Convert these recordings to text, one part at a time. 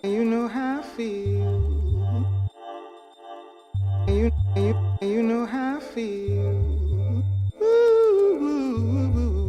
You know how I feel. You know how I feel. Ooh, ooh, ooh, ooh.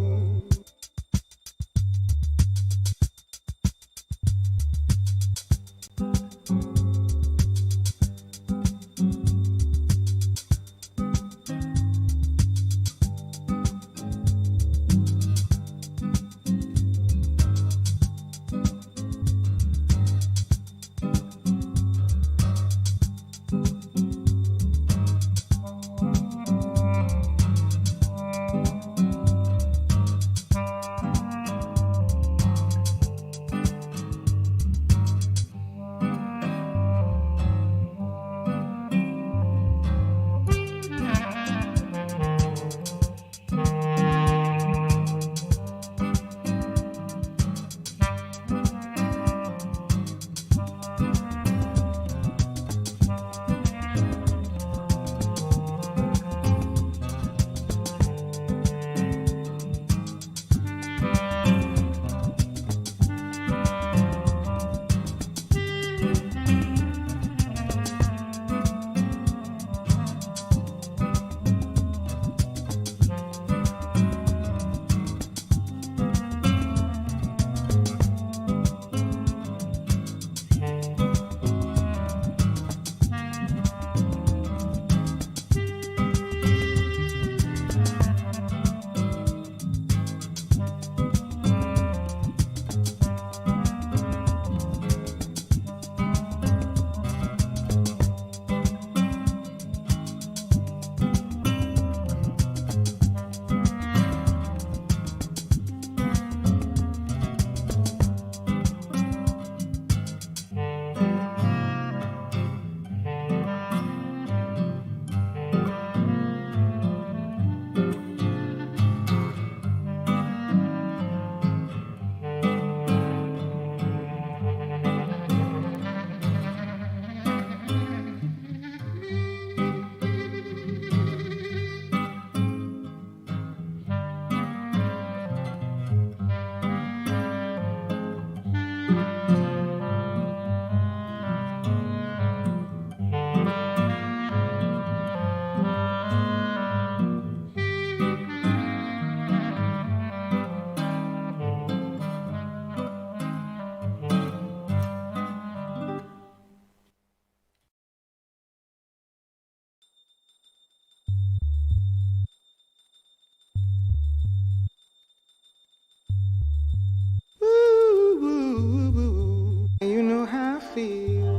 Ooh, ooh, ooh, ooh. You know how I feel.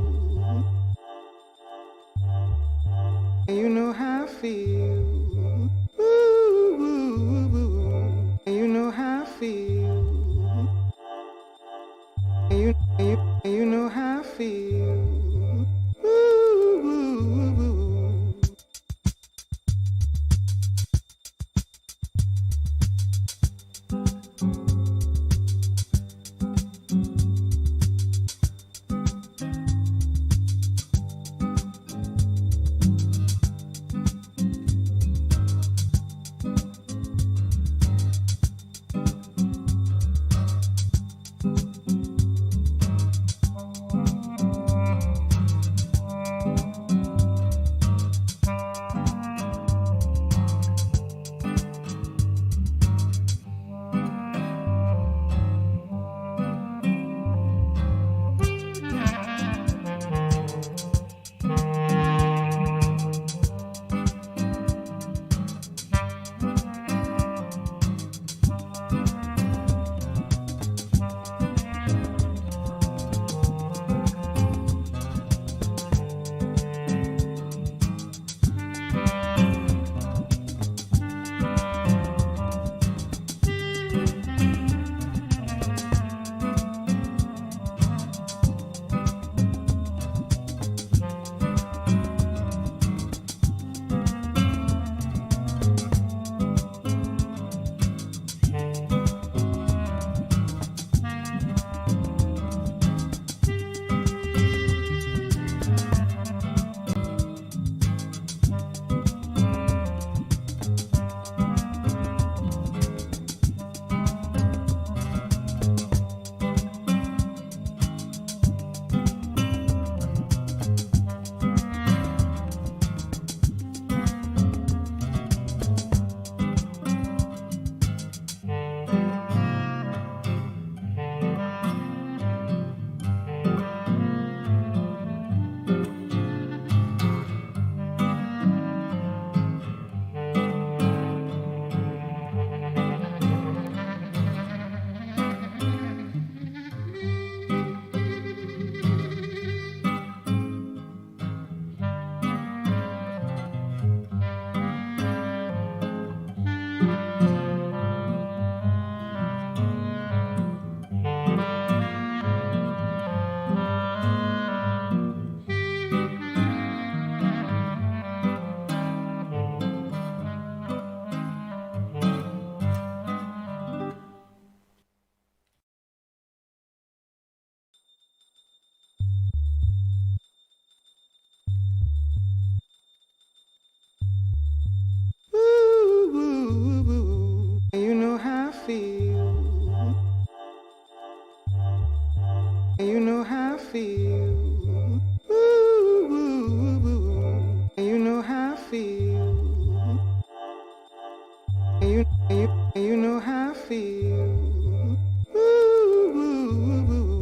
You know how I feel. Ooh, ooh, ooh, ooh. You know how I feel. You know how I feel. Ooh, ooh, ooh, ooh. feel. Ooh, ooh, ooh. You know how I feel. You know how I feel. Ooh, ooh, ooh.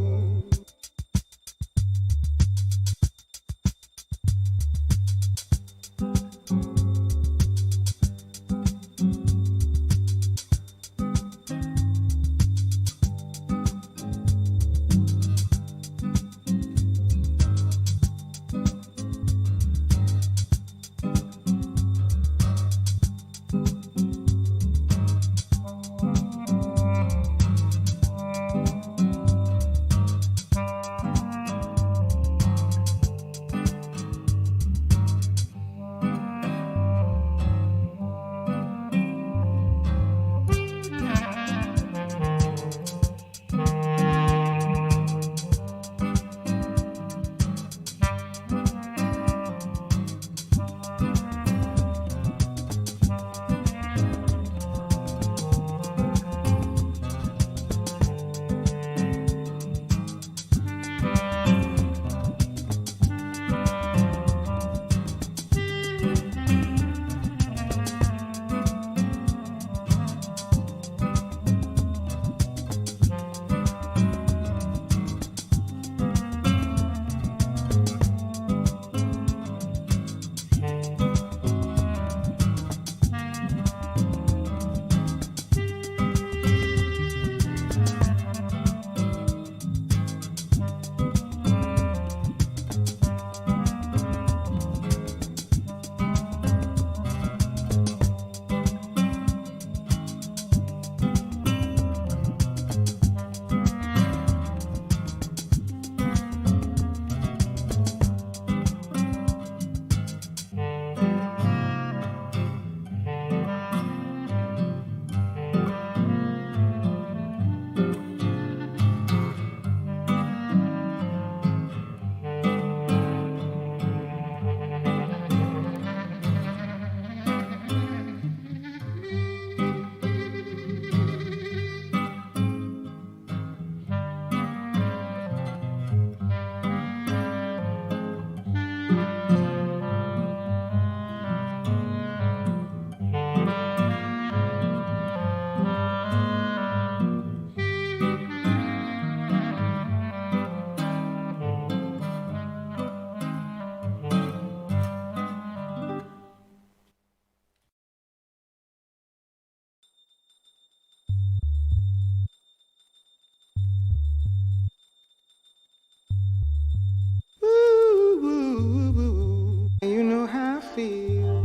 Ooh, ooh, ooh. You know how I feel.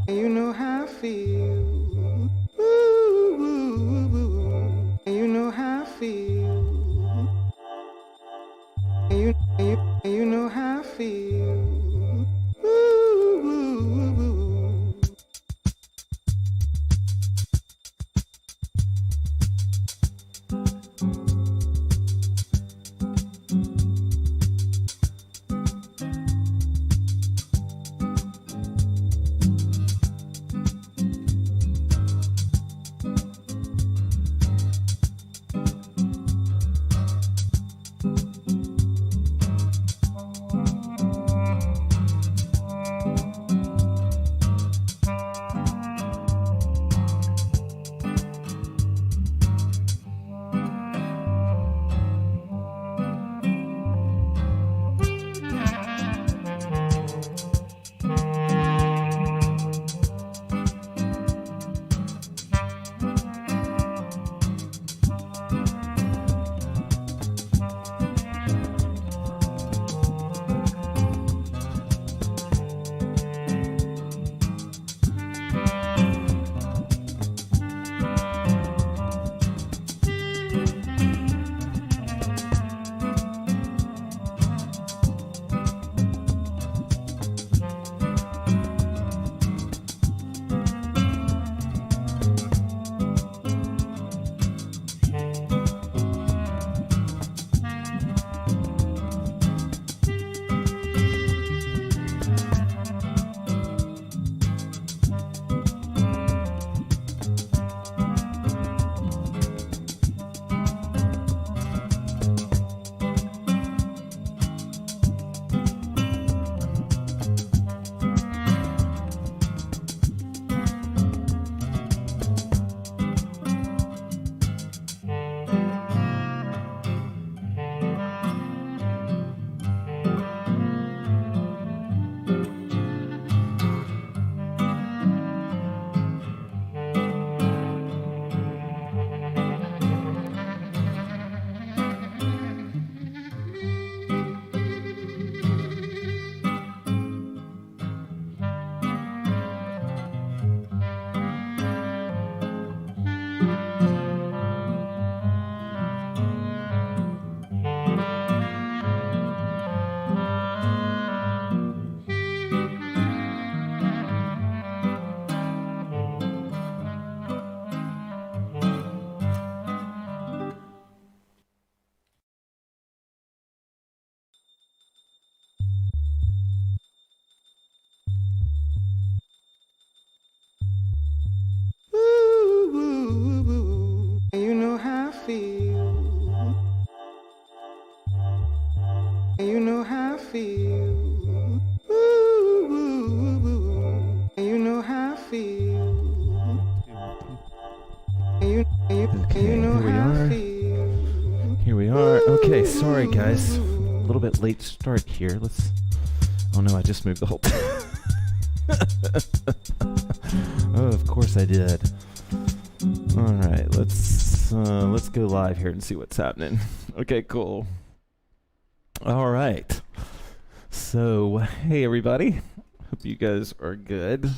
You know how I feel. Ooh, ooh, ooh. You know how I feel. You know how I feel. Ooh, ooh, ooh. feel. Ooh, you know how I feel. Okay, here we are. Here we are. Okay, sorry guys. A little bit late start here. Let's... Oh no, I just moved the whole... Oh, of course I did. Alright, let's go live here and see what's happening. Okay, cool. Alright. So, hey everybody. Hope you guys are good.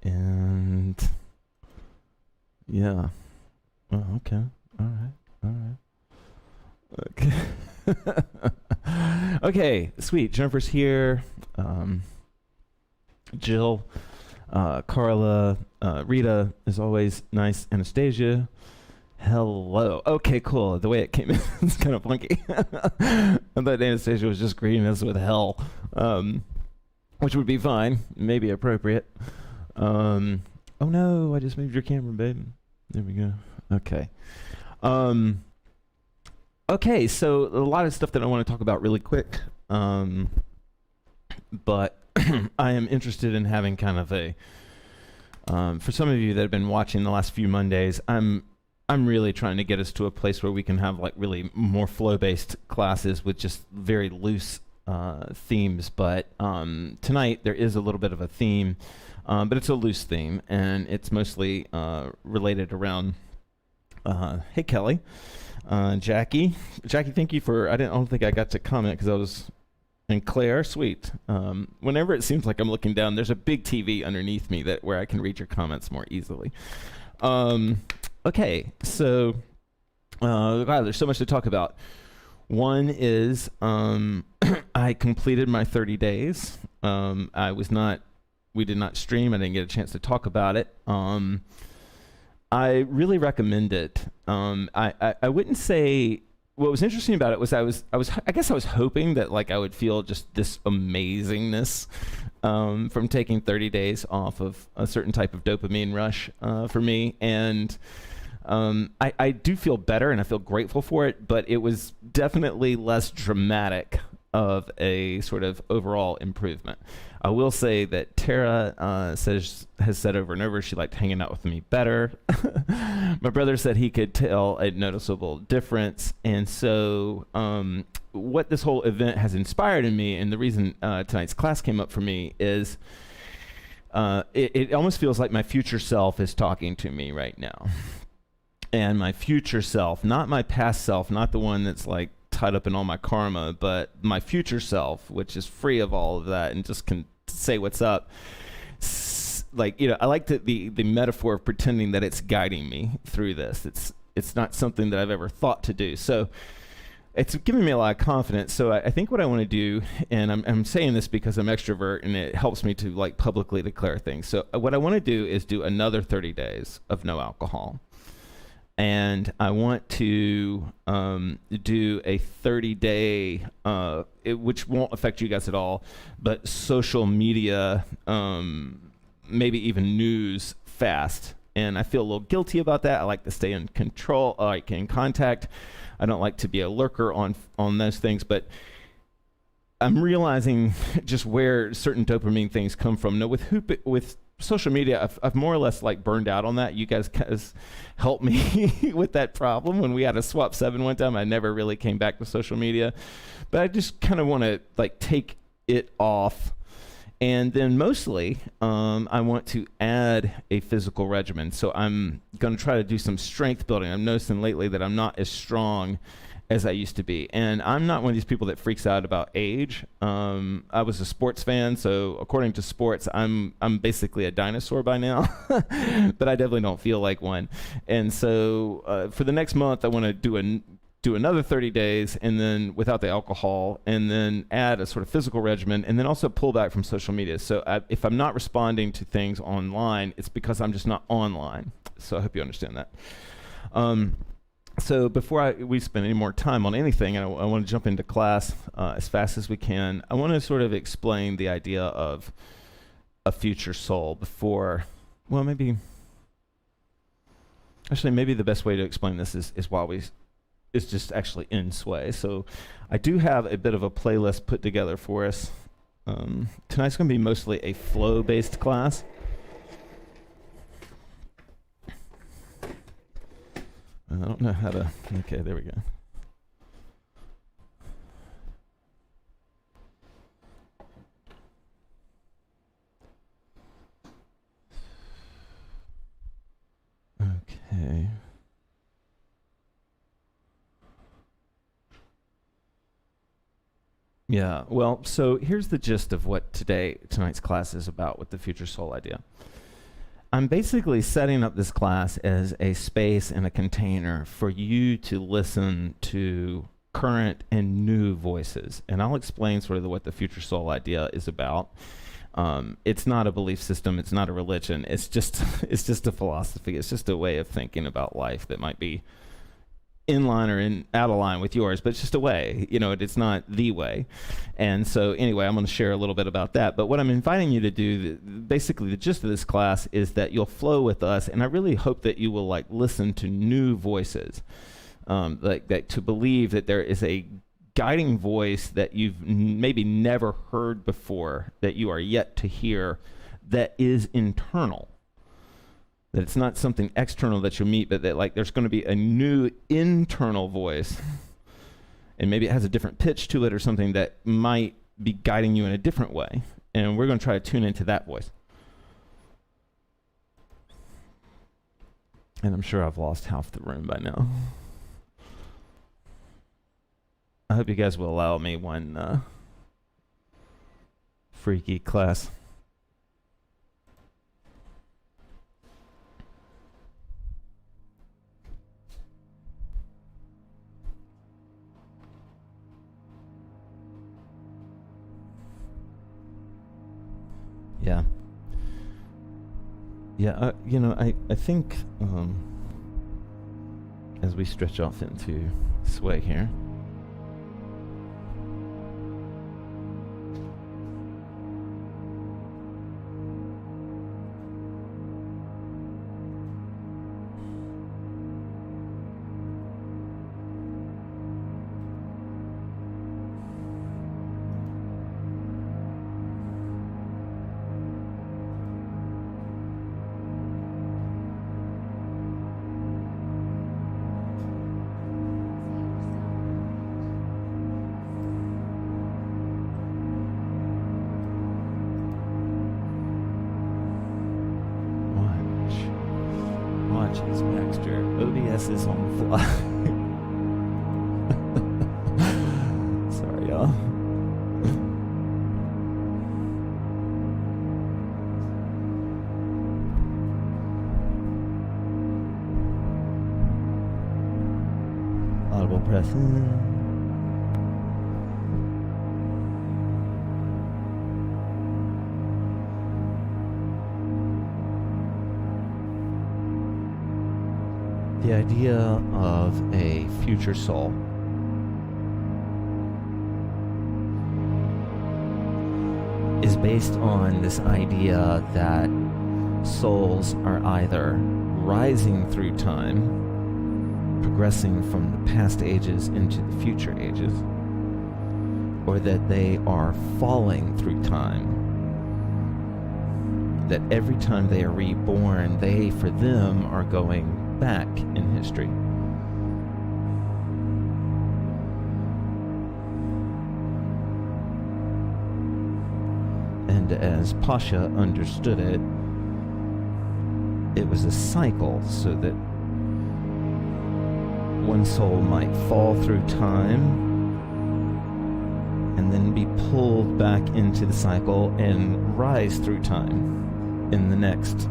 And... yeah. Oh, okay. Alright. Okay. Okay, sweet. Jennifer's here. Jill, Carla, Rita, as always, nice. Anastasia. Hello. Okay, cool. The way it came in is kind of funky. I thought Anastasia was just greeting us with hell, which would be fine, maybe appropriate. Oh no, I just moved your camera, babe. There we go. Okay. Okay, so a lot of stuff that I want to talk about really quick, but I am interested in having kind of a, for some of you that have been watching the last few Mondays, I'm really trying to get us to a place where we can have like really more flow-based classes with just very loose themes. But tonight there is a little bit of a theme, but it's a loose theme, and it's mostly related around. Hey Kelly, Jackie, thank you for. I don't think I got to comment because I was. And Claire, sweet. Whenever it seems like I'm looking down, there's a big TV underneath me where I can read your comments more easily. Okay, so wow, there's so much to talk about. One is I completed my 30 days. We did not stream. I didn't get a chance to talk about it. I really recommend it. I wouldn't say. What was interesting about it was I guess I was hoping that like I would feel just this amazingness from taking 30 days off of a certain type of dopamine rush for me, and I do feel better and I feel grateful for it, but it was definitely less dramatic of a sort of overall improvement. I will say that Tara has said over and over she liked hanging out with me better. My brother said he could tell a noticeable difference. And so what this whole event has inspired in me, and the reason tonight's class came up for me, is it almost feels like my future self is talking to me right now. And my future self, not my past self, not the one that's like tied up in all my karma, but my future self, which is free of all of that and just can say what's up. Like, I like the metaphor of pretending that it's guiding me through this. It's not something that I've ever thought to do. So it's giving me a lot of confidence. So I think what I want to do, and I'm saying this because I'm extrovert and it helps me to like publicly declare things. So what I want to do is do another 30 days of no alcohol. And I want to do a 30-day, which won't affect you guys at all, but social media, maybe even news fast. And I feel a little guilty about that. I like to stay in control, like in contact. I don't like to be a lurker on those things, but I'm realizing just where certain dopamine things come from. Now with social media, I've more or less like burned out on that. You guys helped me with that problem. When we had a swap 7 one time, I never really came back to social media, but I just kind of want to like take it off. And then mostly, I want to add a physical regimen. So I'm going to try to do some strength building. I'm noticing lately that I'm not as strong as I used to be. And I'm not one of these people that freaks out about age. I was a sports fan, so according to sports, I'm basically a dinosaur by now, but I definitely don't feel like one. And so for the next month, I want to do another 30 days and then without the alcohol, and then add a sort of physical regimen, and then also pull back from social media. So if I'm not responding to things online, it's because I'm just not online. So I hope you understand that. So before we spend any more time on anything, and I want to jump into class as fast as we can, I want to sort of explain the idea of a future soul before, well, maybe the best way to explain this is while we is just actually in Sway. So I do have a bit of a playlist put together for us. Tonight's going to be mostly a flow-based class. I don't know how to... Okay, there we go. Okay. Yeah, well, so here's the gist of what tonight's class is about with the Future Soul idea. I'm basically setting up this class as a space and a container for you to listen to current and new voices. And I'll explain sort of what the Future Soul idea is about. It's not a belief system. It's not a religion. It's just a philosophy. It's just a way of thinking about life that might be in line or out of line with yours, but it's just a way. It's not the way. And so anyway, I'm going to share a little bit about that. But what I'm inviting you to do, basically the gist of this class is that you'll flow with us, and I really hope that you will listen to new voices, to believe that there is a guiding voice that you've maybe never heard before, that you are yet to hear, that is internal. That it's not something external that you'll meet, but that there's going to be a new internal voice, and maybe it has a different pitch to it or something that might be guiding you in a different way. And we're going to try to tune into that voice. And I'm sure I've lost half the room by now. I hope you guys will allow me one freaky class. Yeah. Yeah, I think as we stretch off into Sway here, Watch Baxter. OBS is on the fly. Sorry, y'all. Audible pressing. The idea of a future soul is based on this idea that souls are either rising through time, progressing from the past ages into the future ages, or that they are falling through time. That every time they are reborn, they, for them, are going back in history. And as Pasha understood it, it was a cycle, so that one soul might fall through time and then be pulled back into the cycle and rise through time in the next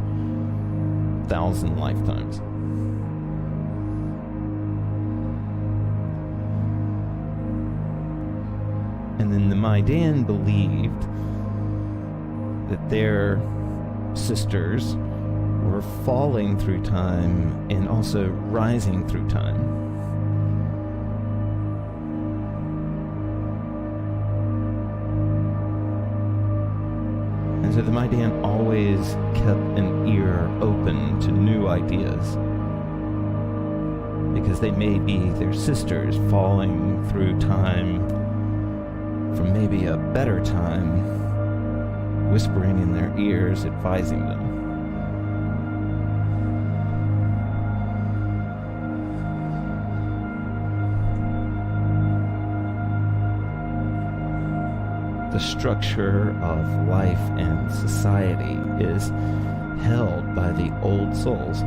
1,000 lifetimes. And then the Maidan believed that their sisters were falling through time and also rising through time. And so the Maidan always kept an ear open to new ideas, because they may be their sisters falling through time from maybe a better time, whispering in their ears, advising them. The structure of life and society is held by the old souls.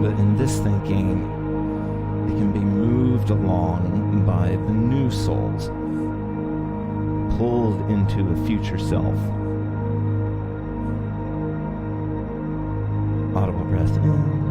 But in this thinking, it can be moved along by the new souls, pulled into a future self. Audible breath in.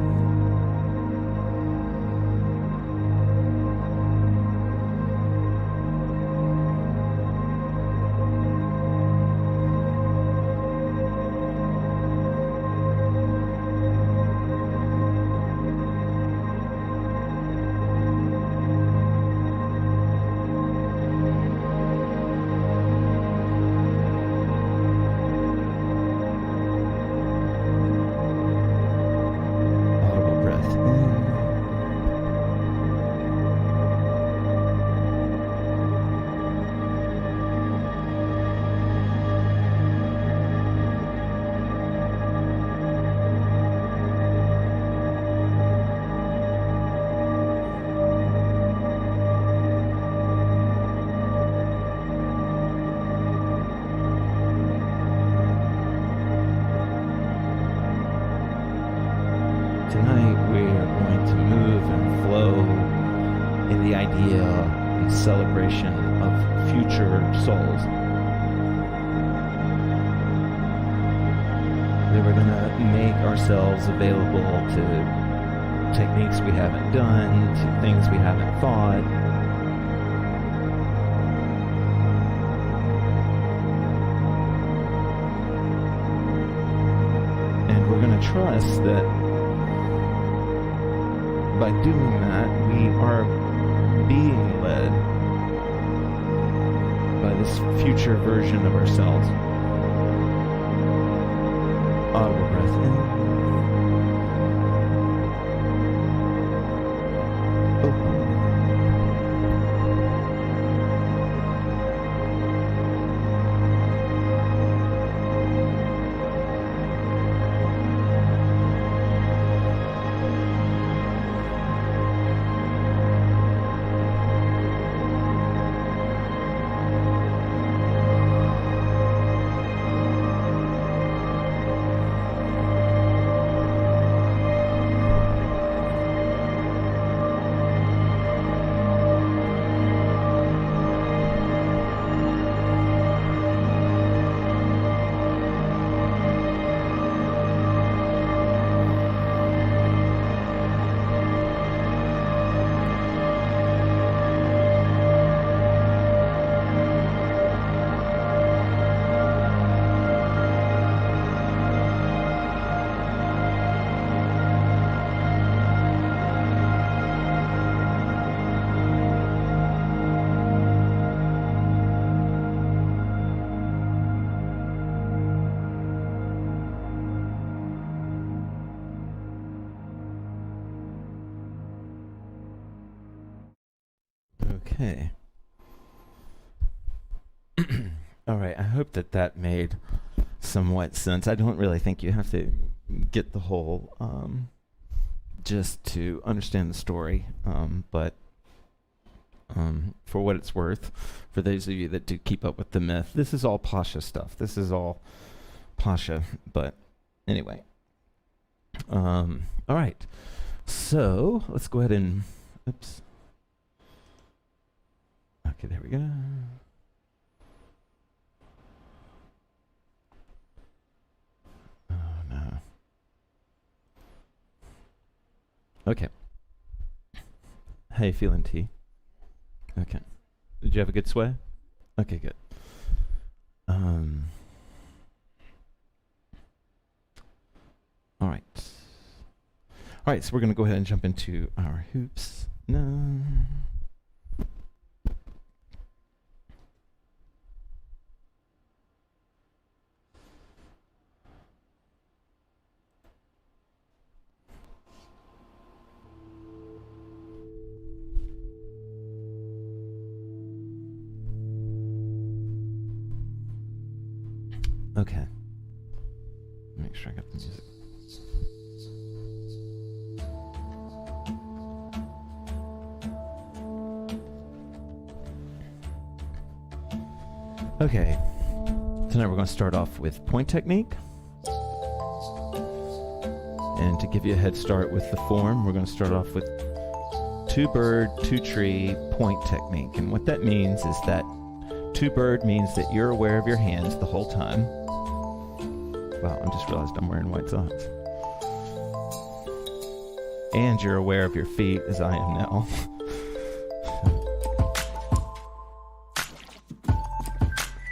Tonight we are going to move and flow in the idea and celebration of future souls. That we're going to make ourselves available to techniques we haven't done, to things we haven't thought. And we're going to trust that by doing that, we are being led by this future version of ourselves. Audible breath in. Open. Okay. All right. I hope that made somewhat sense. I don't really think you have to get the whole just to understand the story. But for what it's worth, for those of you that do keep up with the myth, this is all Pasha stuff. This is all Pasha. But anyway. All right. So let's go ahead and, oops. Okay, there we go. Oh, no. Okay. How you feeling, T? Okay. Did you have a good sway? Okay, good. All right. All right, so we're going to go ahead and jump into our hoops. No. Okay. Make sure I got the music. Okay. Tonight we're going to start off with point technique. And to give you a head start with the form, we're going to start off with 2 bird, 2 tree point technique. And what that means is that 2 bird means that you're aware of your hands the whole time. Wow, I just realized I'm wearing white socks. And you're aware of your feet, as I am now.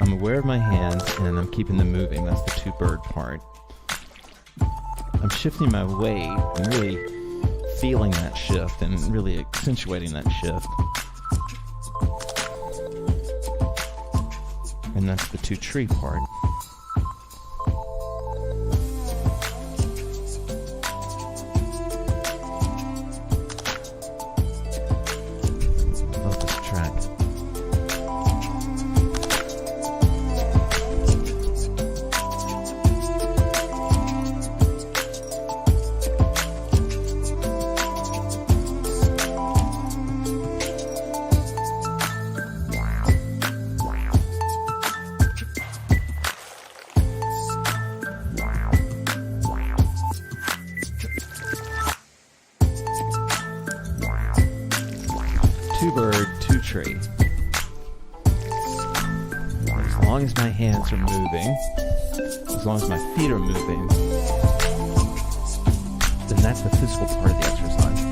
I'm aware of my hands, and I'm keeping them moving. That's the 2 bird part. I'm shifting my weight and really feeling that shift and really accentuating that shift. And that's the 2 tree part. Love this track. Tree. As long as my hands are moving, as long as my feet are moving, then that's the physical part of the exercise.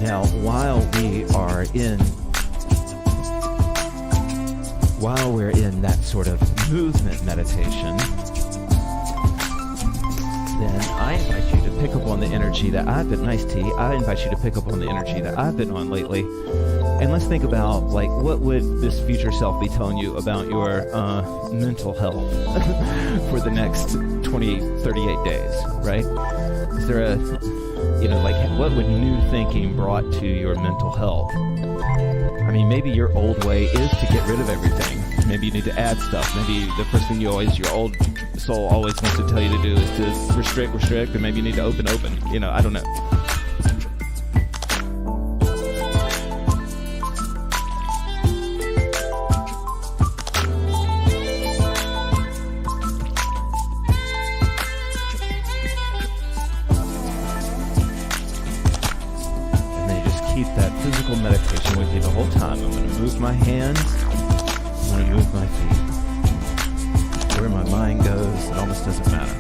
Now, while we're in that sort of movement meditation, then I invite you to pick up on the energy that I've been, I invite you to pick up on the energy that I've been on lately. And let's think about, like, what would this future self be telling you about your mental health for the next 38 days, right? Is there a, what would new thinking brought to your mental health? I mean, maybe your old way is to get rid of everything. Maybe you need to add stuff. Maybe the first thing your old soul always wants to tell you to do is to restrict, or maybe you need to open. I don't know. And then you just keep that physical meditation with you the whole time. I'm going to move my hands. I'm going to move my feet. Where my mind goes, it almost doesn't matter.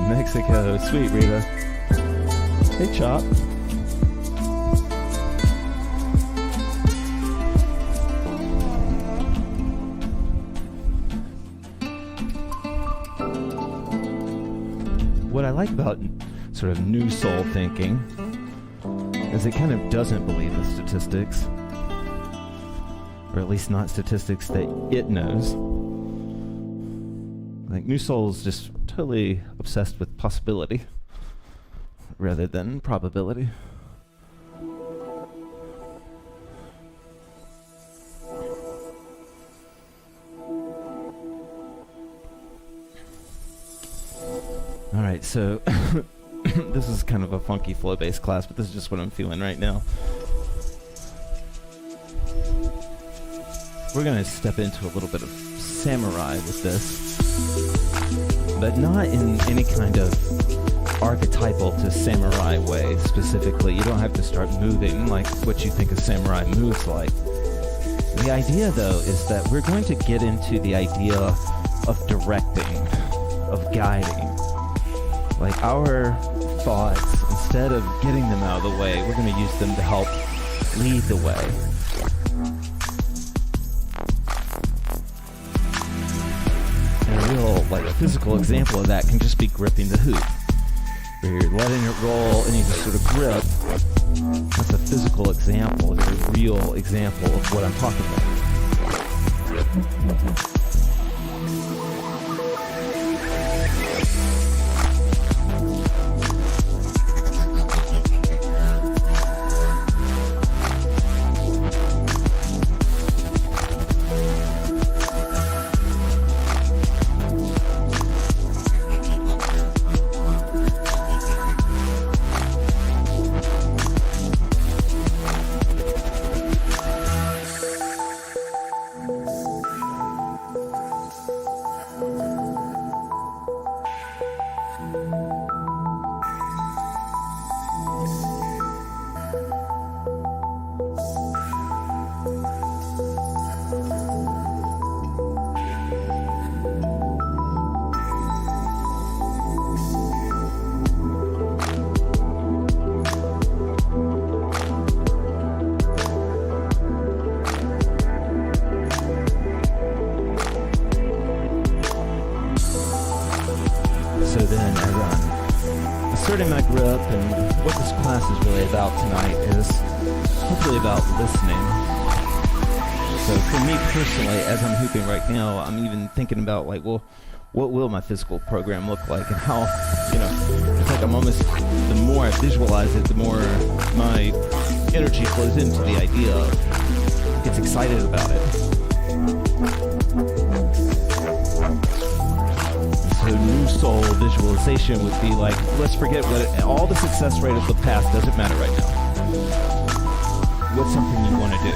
Mexico. Sweet, Rita. Hey, Chop. What I like about sort of new soul thinking is it kind of doesn't believe in statistics, or at least not statistics that it knows. Like New Soul is just totally obsessed with possibility rather than probability. All right, so this is kind of a funky flow-based class, but this is just what I'm feeling right now. We're going to step into a little bit of samurai with this, but not in any kind of archetypal to samurai way specifically. You don't have to start moving like what you think a samurai moves like. The idea, though, is that we're going to get into the idea of directing, of guiding. Like our thoughts, instead of getting them out of the way, we're going to use them to help lead the way. And a real, physical example of that can just be gripping the hoop, where you're letting it roll and you just sort of grip. That's a physical example, a very real example of what I'm talking about. So then, as I'm asserting my grip, and what this class is really about tonight is hopefully about listening. So for me personally, as I'm hooping right now, I'm even thinking about what will my physical program look like, and how, it's like I'm almost, the more I visualize it, the more my energy flows into the idea, gets excited about it. So new soul visualization would be like, let's forget all the success rate of the past doesn't matter right now. What's something you want to do?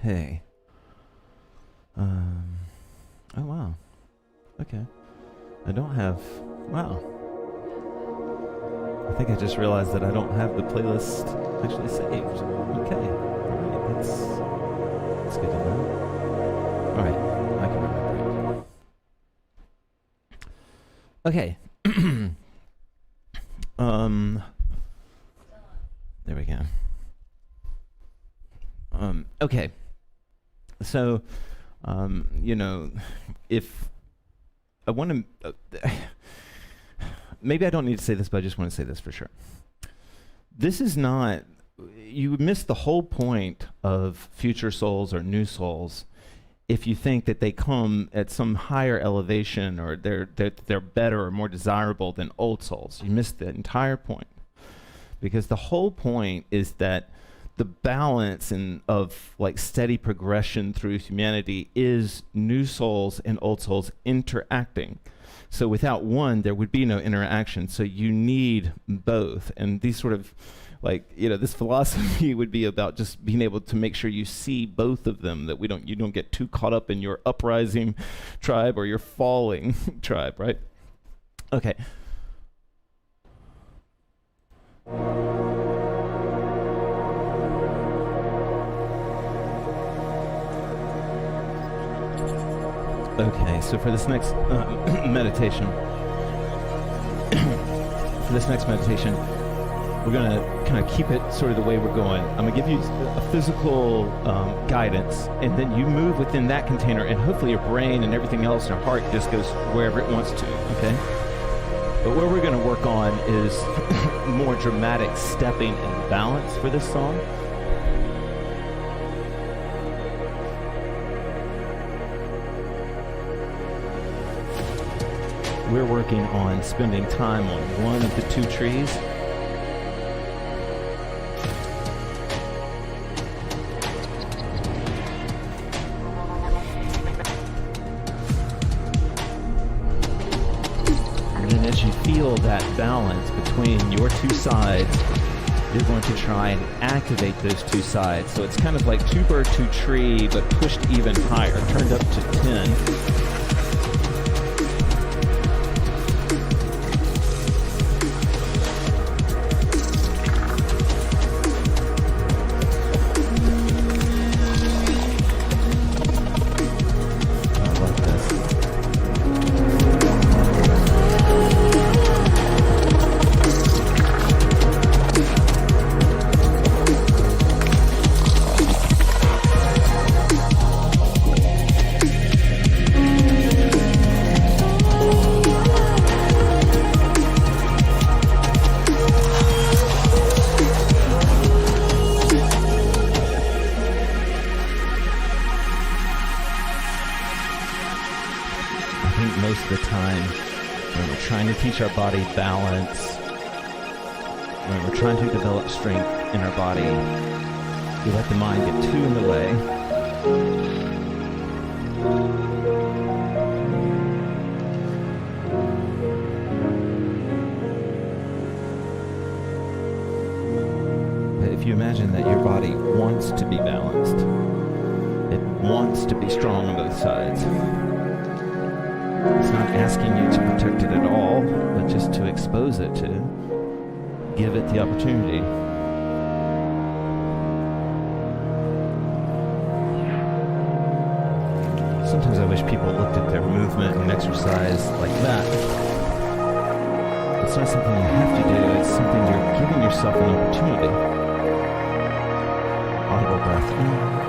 Okay. Oh, wow. Okay. I don't have... Wow. I think I just realized that I don't have the playlist actually saved. Okay. All right. That's good to know. All right. I can remember it. Okay. There we go. Okay. So, if I want to, maybe I don't need to say this, but I just want to say this for sure. This is not, you miss the whole point of future souls or new souls if you think that they come at some higher elevation, or they're better or more desirable than old souls. You miss the entire point. Because the whole point is that the balance and of like steady progression through humanity is new souls and old souls interacting. So without one, there would be no interaction. So you need both. And these sort of like, this philosophy would be about just being able to make sure you see both of them, that you don't get too caught up in your uprising tribe or your falling tribe, right? Okay. Okay, so for this next meditation, we're going to kind of keep it sort of the way we're going. I'm going to give you a physical guidance, and then you move within that container, and hopefully your brain and everything else, your heart just goes wherever it wants to, okay? But what we're going to work on is more dramatic stepping and balance for this song. We're working on spending time on one of the two trees. And then as you feel that balance between your two sides, you're going to try and activate those two sides. So it's kind of like two bird, two tree, but pushed even higher, turned up to 10. Most of the time, when we're trying to teach our body balance, when we're trying to develop strength in our body, we let the mind get too in the way. But if you imagine that your body wants to be balanced, it wants to be strong on both sides. It's not asking you to protect it at all, but just to expose it to, give it the opportunity. Sometimes I wish people looked at their movement and exercise like that. It's not something you have to do, it's something you're giving yourself an opportunity. Audible breath in.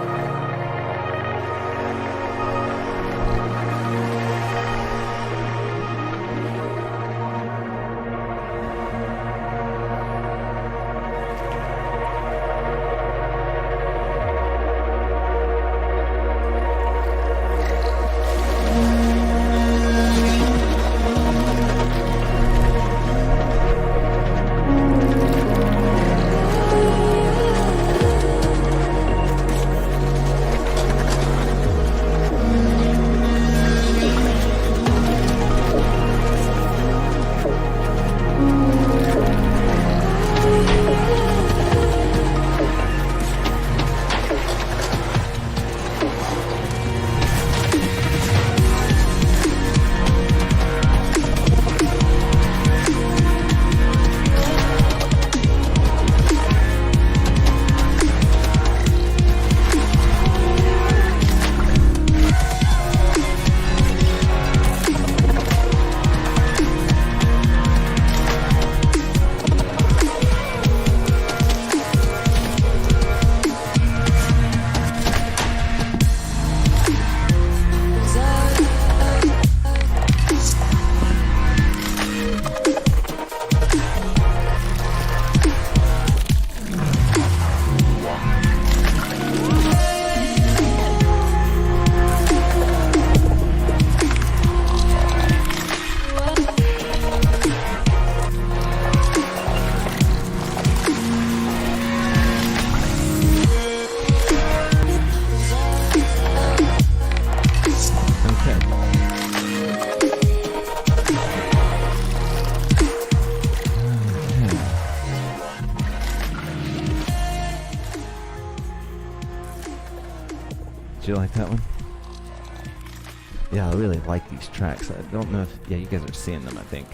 Yeah, I really like these tracks. I don't know if... Yeah, you guys are seeing them, I think.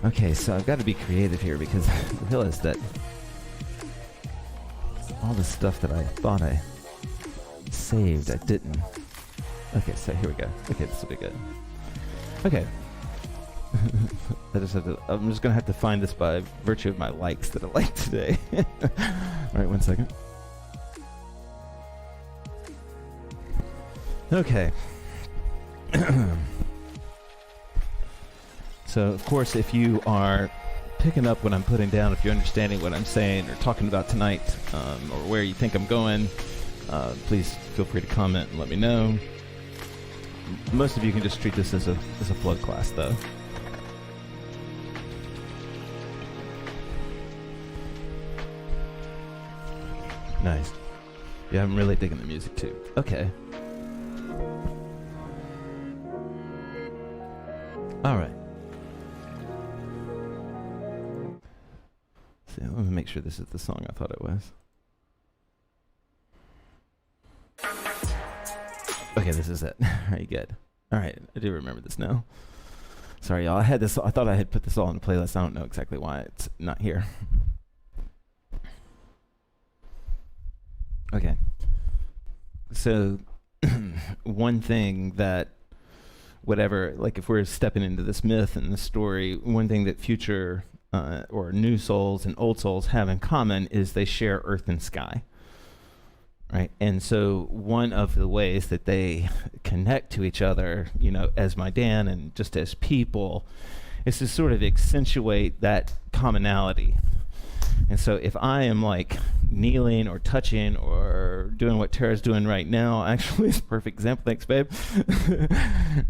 Okay, so I've got to be creative here because I realized that all the stuff that I thought I saved, I didn't. Okay, so here we go. Okay, this will be good. Okay. I'm just going to have to find this by virtue of my likes that I like today. All right, 1 second. Okay. So, of course, if you are picking up what I'm putting down, if you're understanding what I'm saying or talking about tonight, or where you think I'm going, please feel free to comment and let me know. Most of you can just treat this as a flood class, though. Nice. Yeah, I'm really digging the music, too. Okay. All right. See, let me make sure this is the song I thought it was. Okay, this is it. All right, good. All right, I do remember this now. Sorry, y'all. I thought I had put this all in the playlist. I don't know exactly why it's not here. Okay. So, one thing that whatever, like if we're stepping into this myth and this story, one thing that future or new souls and old souls have in common is they share earth and sky, right? And so one of the ways that they connect to each other, you know, as my Dan and just as people, is to sort of accentuate that commonality. And so if I am like kneeling or touching or doing what Tara's doing right now, actually it's a perfect example, thanks babe.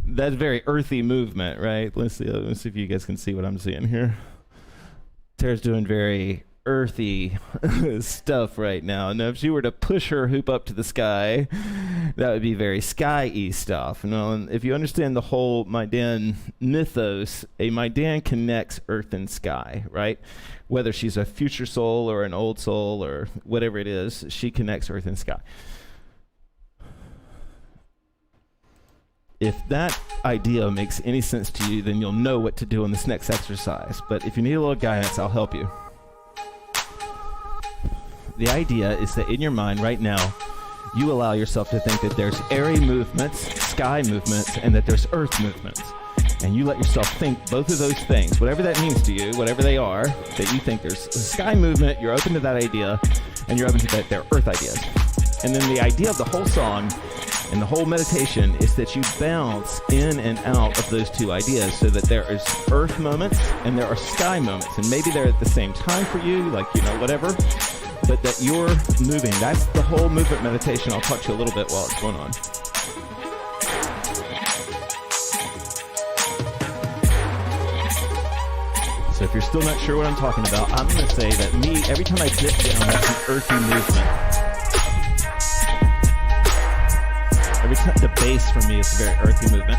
That's very earthy movement, right? Let's see if you guys can see what I'm seeing here. Tara's doing very earthy stuff right now. Now, if she were to push her hoop up to the sky, that would be very sky-y stuff. And if you understand the whole Maidan mythos, a Maidan connects earth and sky, right? Whether she's a future soul or an old soul or whatever it is, she connects earth and sky. If that idea makes any sense to you, then you'll know what to do in this next exercise. But if you need a little guidance, I'll help you. The idea is that in your mind right now, you allow yourself to think that there's airy movements, sky movements, and that there's earth movements. And you let yourself think both of those things, whatever that means to you, whatever they are, that you think there's a sky movement, you're open to that idea, and you're open to that they're earth ideas. And then the idea of the whole song and the whole meditation is that you bounce in and out of those two ideas so that there is earth moments and there are sky moments. And maybe they're at the same time for you, like, you know, whatever. But that you're moving. That's the whole movement meditation. I'll talk to you a little bit while it's going on. So if you're still not sure what I'm talking about, I'm going to say that every time I dip down, that's an earthy movement. Every time, the bass for me is a very earthy movement.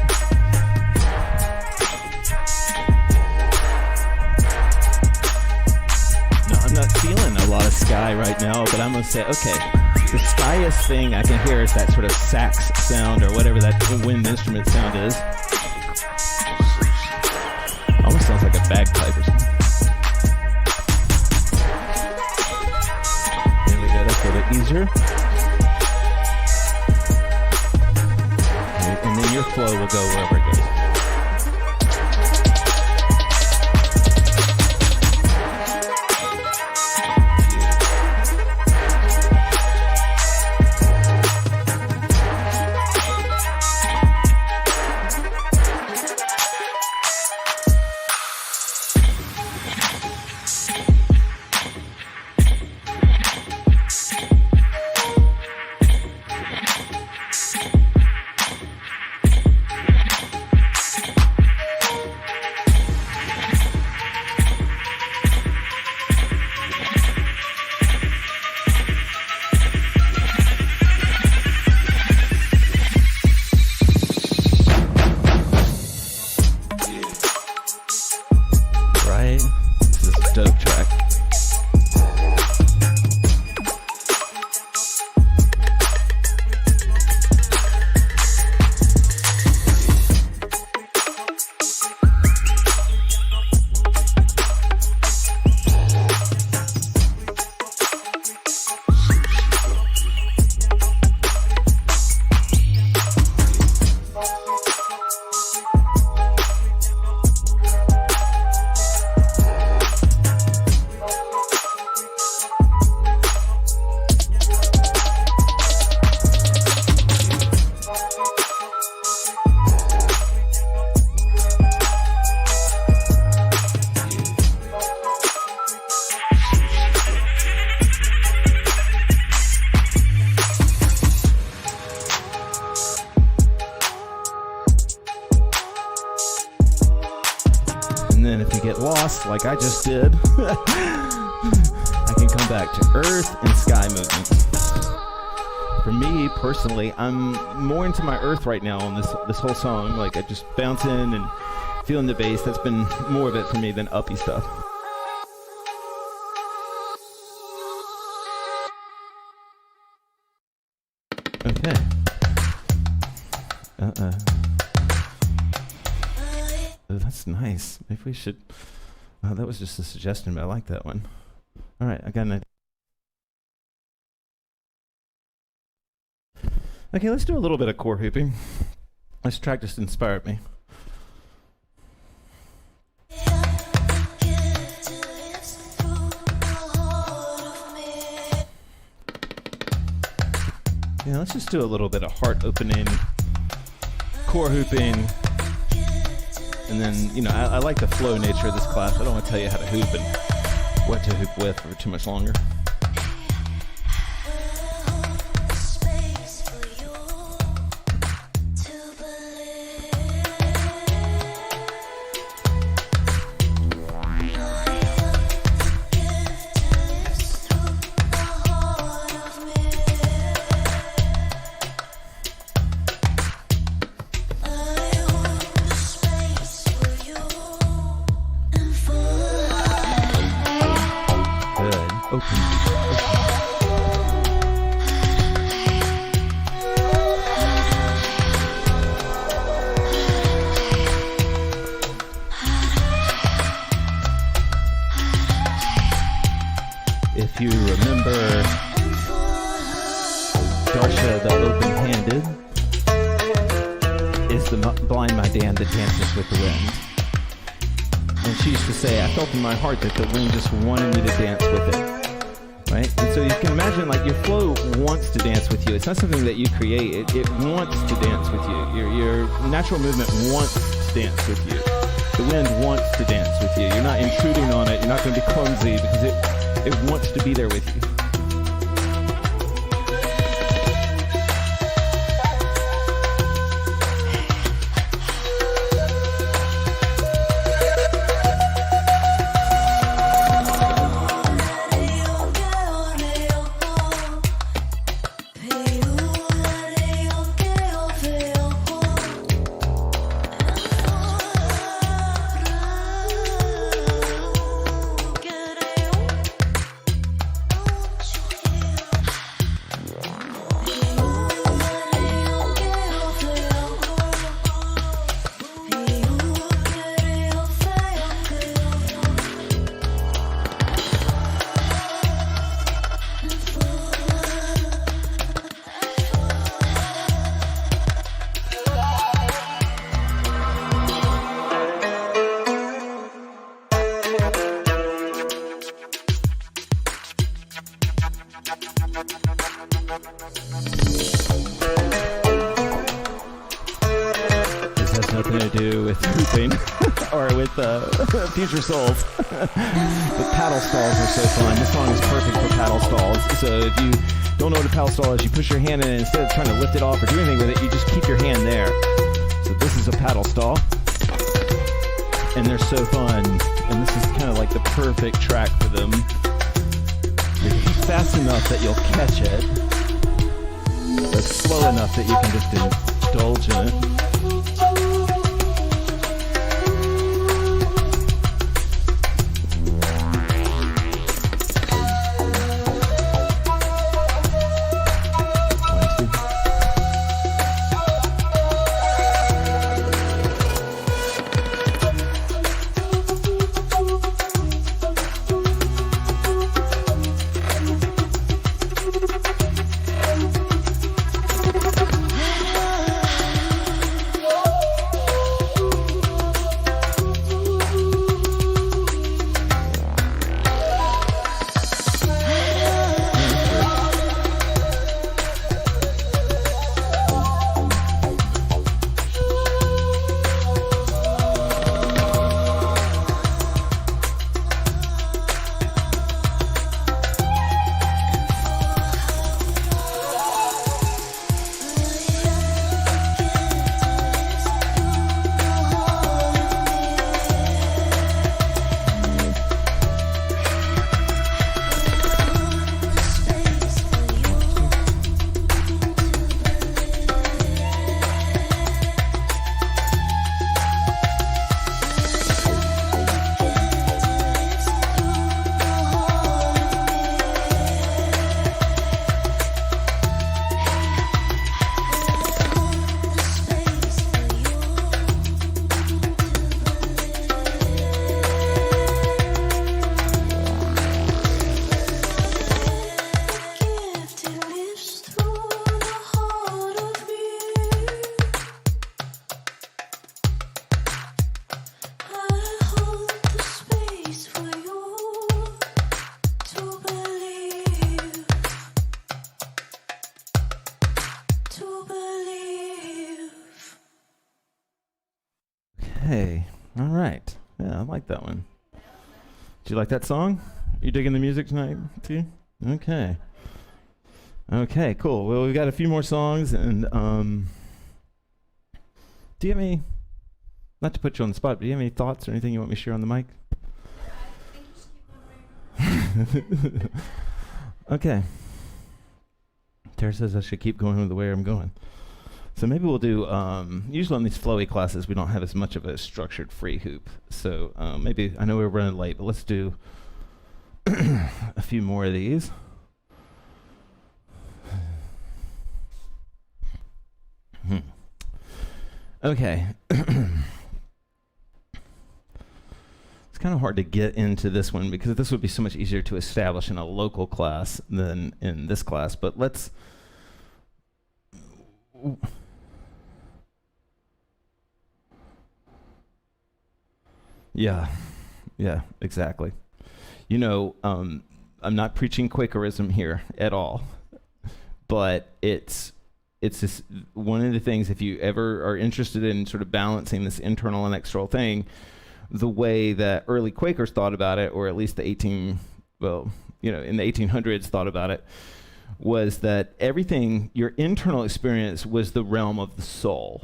I'm not feeling a lot of sky right now, but I'm going to say, okay, the skyest thing I can hear is that sort of sax sound or whatever that wind instrument sound is. Almost sounds like a bagpipe or something. There we go, that's a little bit easier. Okay, and then your flow will go wherever it goes. then if you get lost, like I just did, I can come back to earth and sky movements. For me personally, I'm more into my earth right now on this whole song. Like I just bouncing and feeling the bass. That's been more of it for me than uppy stuff. Okay. Oh, that's nice. Maybe we should. Oh, that was just a suggestion, but I like that one. All right, I got an idea. Okay, let's do a little bit of core hooping. This track just inspired me. Yeah, let's just do a little bit of heart opening, core hooping, and then, you know, I like the flow nature of this class. I don't want to tell you how to hoop and what to hoop with for too much longer. If you remember Darsha the Open-Handed is the blind my Dan that dances with the wind. And she used to say, I felt in my heart that the wind just wanted me to dance with it. Right? And so you can imagine, like, your flow wants to dance with you. It's not something that you create. It wants to dance with you. Your natural movement wants to dance with you. The wind wants to dance with you. You're not intruding on it. You're not going to be clumsy because it wants to be there with you. Future Souls. The paddle stalls are so fun. This song is perfect for paddle stalls. So if you don't know what a paddle stall is, you push your hand in and instead of trying to lift it off or do anything with it, you just keep your hand there. So this is a paddle stall. And they're so fun. And this is kind of like the perfect track for them. It's fast enough that you'll catch it, but slow enough that you can just indulge in it. Okay. All right. Yeah, I like that one. Do you like that song? You digging the music tonight too? Okay. Okay, cool. Well, we've got a few more songs, and do you have any, not to put you on the spot, but do you have any thoughts or anything you want me to share on the mic? Okay. Tara says I should keep going with the way I'm going. So maybe we'll do, usually on these flowy classes, we don't have as much of a structured free hoop. So maybe, I know we're running late, but let's do a few more of these. Okay. It's kind of hard to get into this one because this would be so much easier to establish in a local class than in this class, but let's... Yeah, exactly. You know, I'm not preaching Quakerism here at all, but it's just one of the things, if you ever are interested in sort of balancing this internal and external thing, the way that early Quakers thought about it, or at least in the 1800s thought about it, was that everything, your internal experience was the realm of the soul,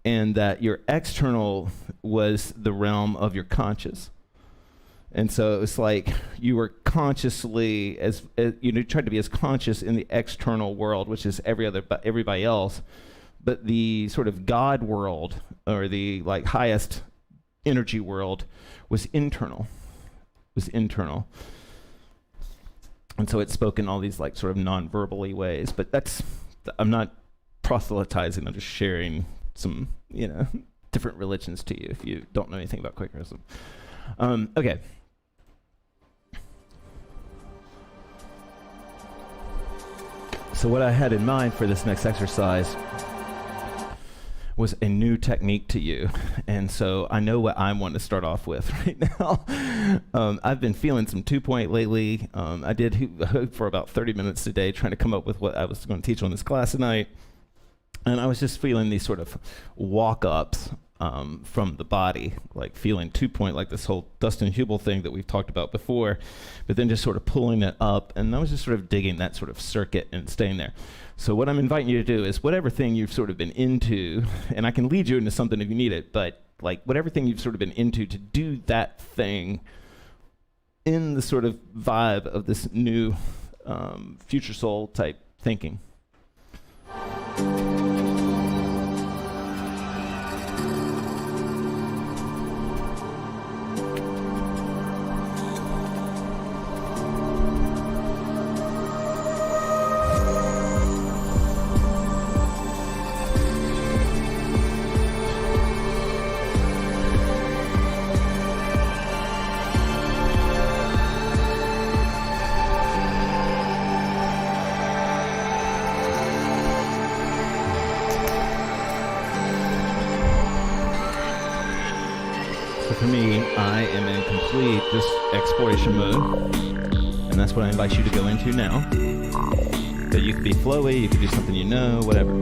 and that your external was the realm of your conscious. And so it was like you were consciously, as you tried to be as conscious in the external world, which is everybody else, but the sort of God world, or the like highest energy world, was internal. And so it spoke in all these like sort of non-verbally ways. But I'm not proselytizing, I'm just sharing some, different religions to you if you don't know anything about Quakerism. Okay. So what I had in mind for this next exercise was a new technique to you. And so I know what I want to start off with right now. I've been feeling some 2-point lately. I did hoop for about 30 minutes today trying to come up with what I was going to teach on this class tonight. And I was just feeling these sort of walk-ups from the body, like feeling 2-point, like this whole Dustin Hubel thing that we've talked about before, but then just sort of pulling it up. And I was just sort of digging that sort of circuit and staying there. So what I'm inviting you to do is whatever thing you've sort of been into, and I can lead you into something if you need it, but like whatever thing you've sort of been into, to do that thing in the sort of vibe of this new future soul type thinking. For me, I am in complete just exploration mode, and that's what I invite you to go into now. But you could be flowy, you could do something whatever.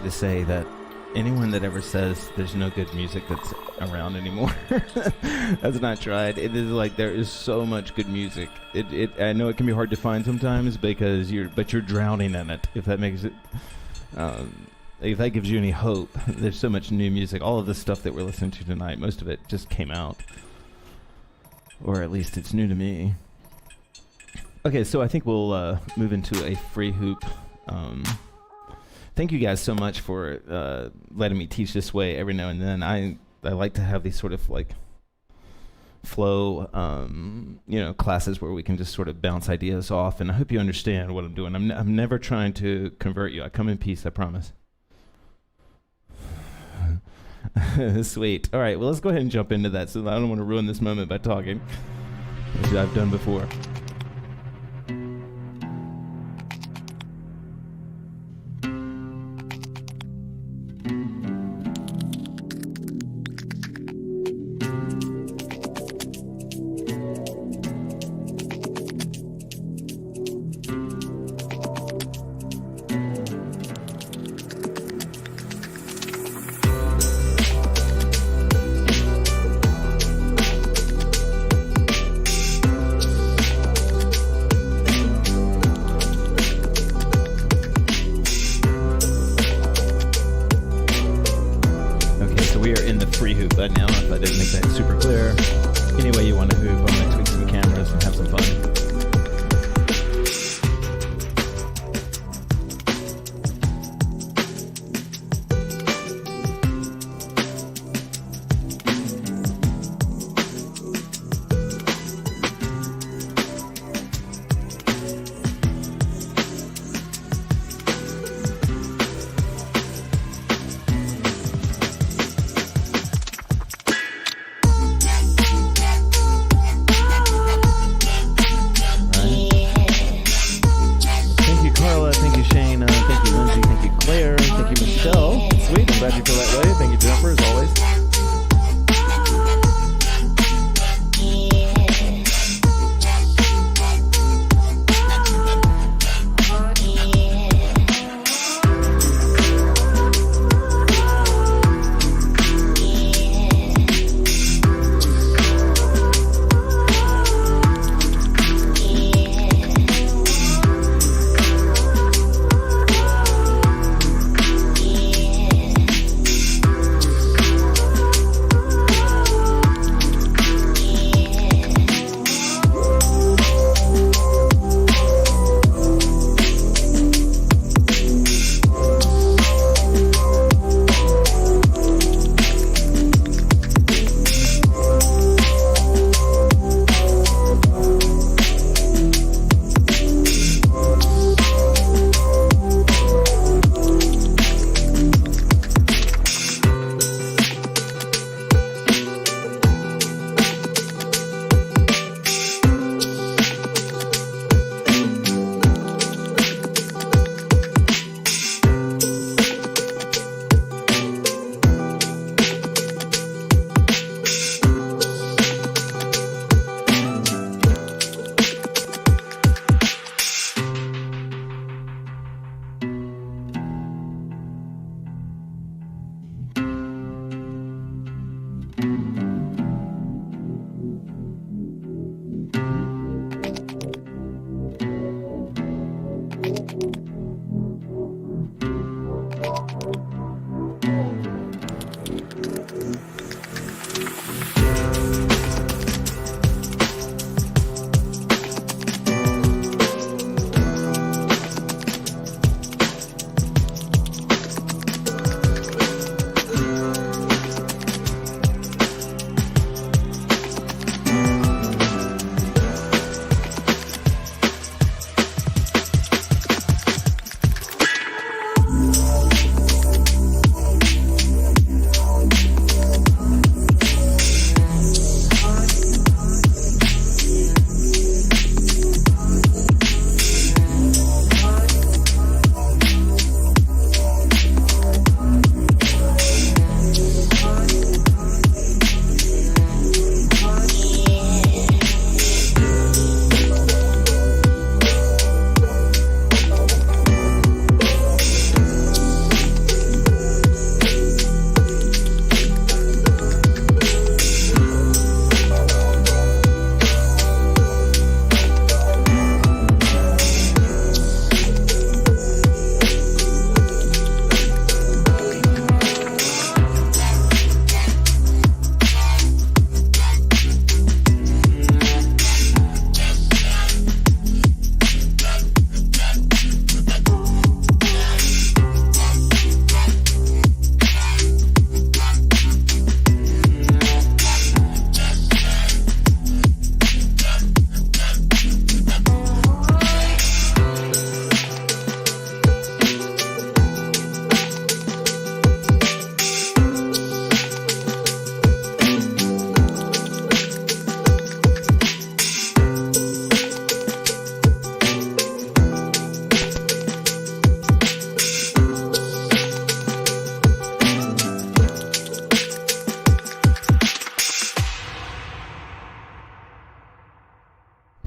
to say that anyone that ever says there's no good music that's around anymore has not tried. It is like there is so much good music. I know it can be hard to find sometimes because you're drowning in it. If that makes it, if that gives you any hope, there's so much new music. All of the stuff that we're listening to tonight, most of it just came out, or at least it's new to me. Okay, so I think we'll move into a free hoop. Thank you guys so much for letting me teach this way every now and then. I like to have these sort of like flow, classes where we can just sort of bounce ideas off. And I hope you understand what I'm doing. I'm never trying to convert you. I come in peace, I promise. Sweet. All right, well, let's go ahead and jump into that. So I don't want to ruin this moment by talking, as I've done before.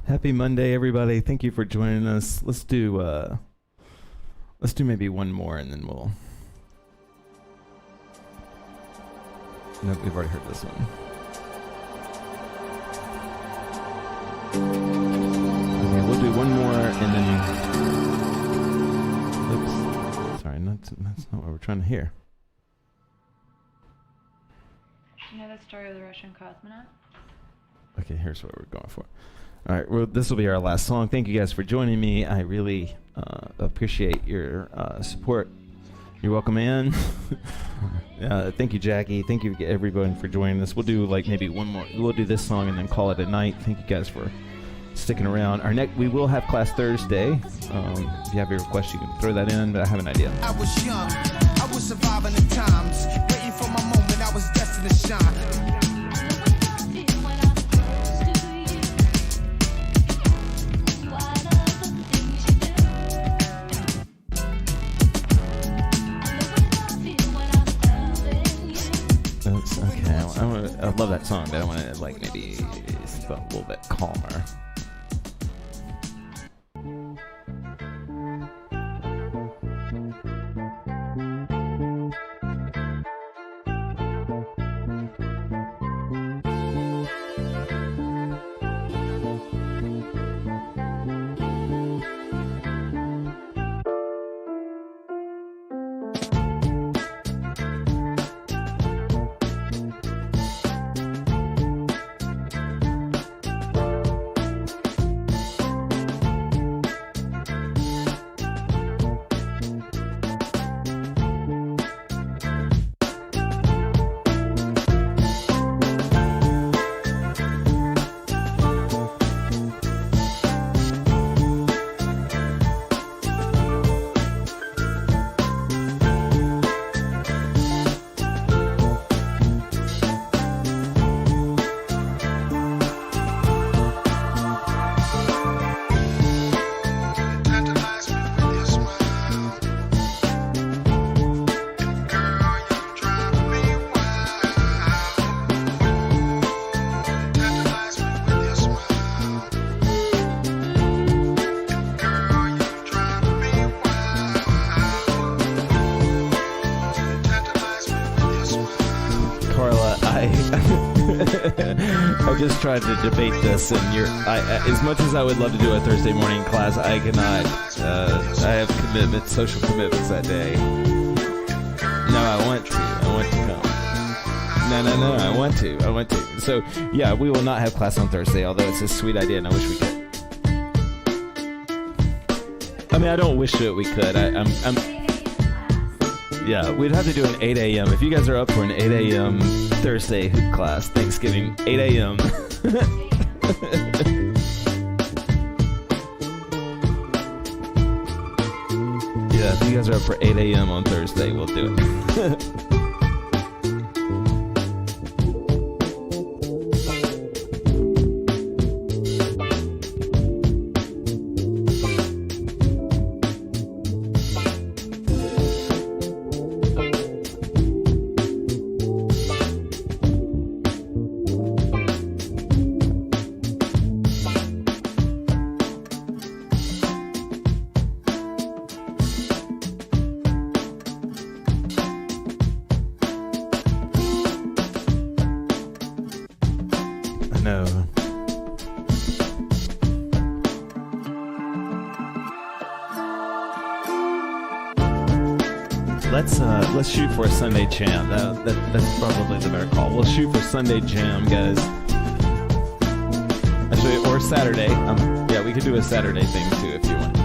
Happy Monday, everybody. Thank you for joining us. Let's do maybe one more and then we'll... Nope, we've already heard this one. Okay, we'll do one more and then... Oops. Sorry, that's not what we're trying to hear. You know the story of the Russian cosmonaut? Okay, here's what we're going for. All right, well, this will be our last song. Thank you guys for joining me. I really appreciate your support. You're welcome, man. Thank you, Jackie. Thank you, everyone, for joining us. We'll do like maybe one more. We'll do this song and then call it a night. Thank you guys for sticking around. We will have class Thursday. If you have your request, you can throw that in, but I have an idea. I was young. I was surviving the times. Waiting for my moment. I was destined to shine. I love that song, but I want to like maybe a little bit calmer. I just tried to debate this, and as much as I would love to do a Thursday morning class, I cannot. I have social commitments that day. No, I want to come. No, I want to. So, yeah, we will not have class on Thursday, although it's a sweet idea, and I wish we could. I mean, I don't wish that we could. Yeah, we'd have to do an 8 a.m. If you guys are up for an 8 a.m. Thursday hoop class, Thanksgiving, 8 a.m. Yeah, if you guys are up for 8 a.m. on Thursday, we'll do it. Let's shoot for a Sunday jam. That's probably the better call. We'll shoot for Sunday jam, guys. Actually, or Saturday. Yeah, we could do a Saturday thing too if you want.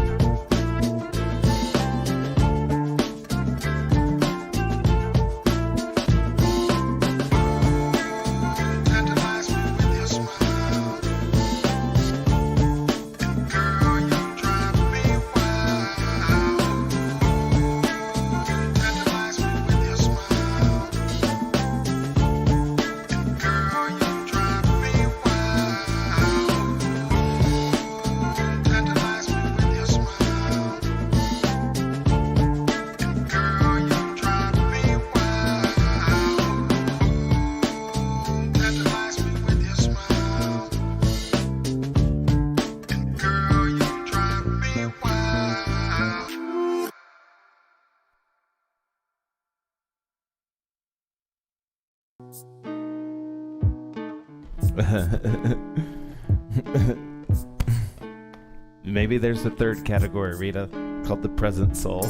Maybe there's a third category, Rita, called the present soul.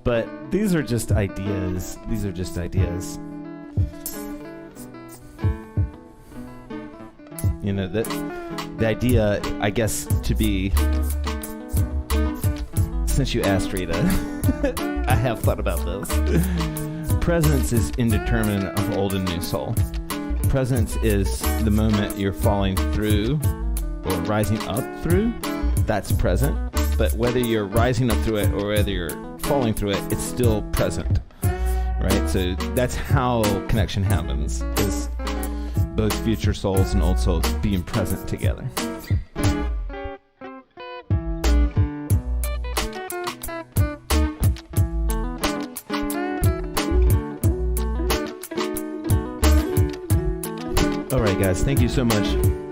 But these are just ideas. These are just ideas. You know, that the idea, I guess, to be, since you asked, Rita, I have thought about this. Presence is indeterminate of old and new soul. Presence is the moment you're falling through or rising up through. That's present. But whether you're rising up through it or whether you're falling through it, it's still present, right? So that's how connection happens, is both future souls and old souls being present together. All right, guys, thank you so much